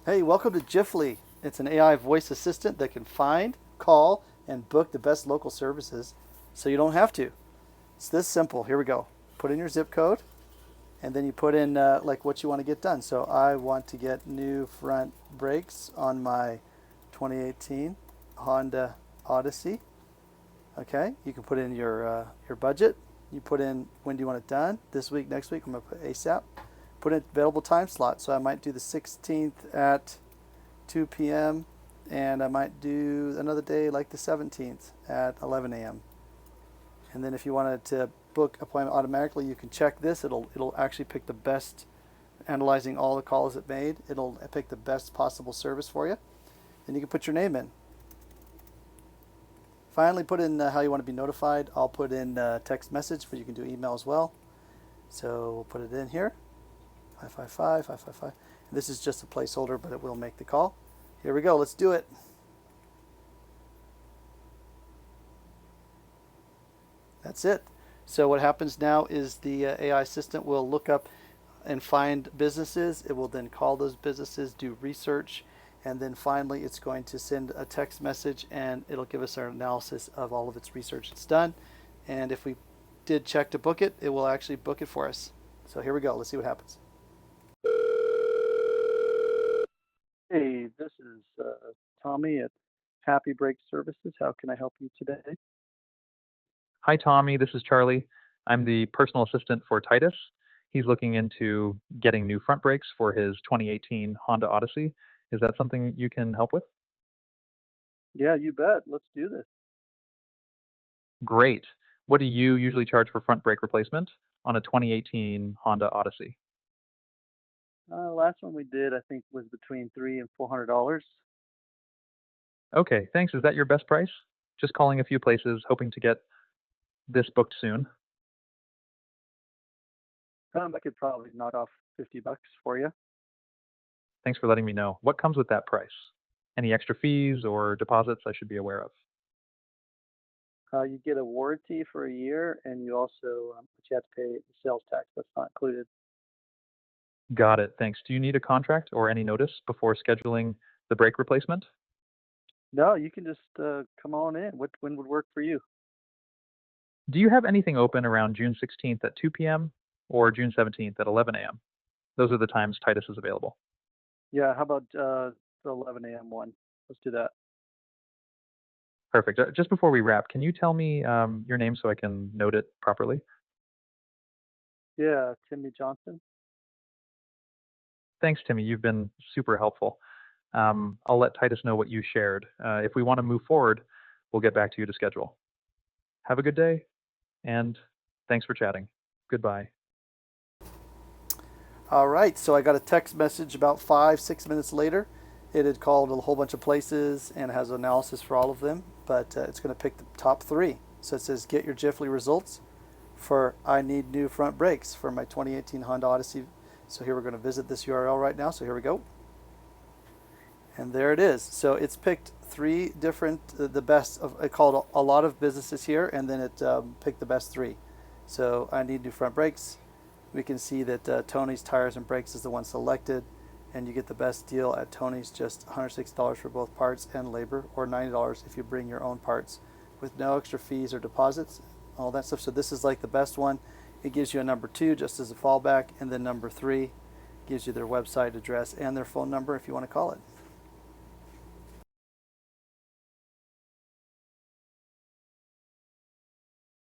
Hey, welcome to Jiffly. It's an AI voice assistant that can find, call, and book the best local services so you don't have to. It's this simple. Here we go. Put in your zip code, and then you put in like what you want to get done. So I want to get new front brakes on my 2018 Honda Odyssey. Okay, you can put in your budget. You put in when do you want it done? This week, next week. I'm gonna put ASAP. Put in available time slot. So I might do the 16th at 2 p.m. and I might do another day like the 17th at 11 a.m. And then if you wanted to book appointment automatically, you can check this. It'll actually pick the best, analyzing all the calls it made. It'll pick the best possible service for you. Then you can put your name in. Finally, put in how you want to be notified. I'll put in text message, but you can do email as well. So we'll put it in here. 555. This is just a placeholder, but it will make the call. Here we go. Let's do it. That's it. So what happens now is the AI assistant will look up and find businesses. It will then call those businesses, do research, and then finally it's going to send a text message and it'll give us our analysis of all of its research it's done. And if we did check to book it, it will actually book it for us. So here we go. Let's see what happens. Hey, this is Tommy at Happy Break Services. How can I help you today? Hi, Tommy. This is Charlie. I'm the personal assistant for Titus. He's looking into getting new front brakes for his 2018 Honda Odyssey. Is that something you can help with? Yeah, you bet. Let's do this. Great. What do you usually charge for front brake replacement on a 2018 Honda Odyssey? Last one we did, I think, was between $300 and $400. Okay, thanks. Is that your best price? Just calling a few places, hoping to get this booked soon. I could probably knock off $50 for you. Thanks for letting me know. What comes with that price? Any extra fees or deposits I should be aware of? You get a warranty for a year, and you also, but you have to pay the sales tax. That's not included. Got it. Thanks. Do you need a contract or any notice before scheduling the brake replacement? No, you can just come on in. When would work for you? Do you have anything open around June 16th at 2 p.m. or June 17th at 11 a.m.? Those are the times Titus is available. Yeah, how about the 11 a.m. one? Let's do that. Perfect. Just before we wrap, can you tell me your name so I can note it properly? Yeah, Timmy Johnson. Thanks, Timmy. You've been super helpful. I'll let Titus know what you shared. If we want to move forward, we'll get back to you to schedule. Have a good day, and thanks for chatting. Goodbye. All right, so I got a text message about 5, 6 minutes later. It had called a whole bunch of places and has analysis for all of them, but it's going to pick the top three. So it says, get your Jiffly results for I need new front brakes for my 2018 Honda Odyssey. So here we're going to visit this URL right now. So here we go. And there it is. So it's picked three different, the best of, it called a lot of businesses here, and then it picked the best three. So I need new front brakes. We can see that Tony's Tires and Brakes is the one selected, and you get the best deal at Tony's, just $106 for both parts and labor, or $90 if you bring your own parts, with no extra fees or deposits, all that stuff. So this is like the best one. It gives you a number 2 just as a fallback, and then number 3 gives you their website address and their phone number if you want to call it.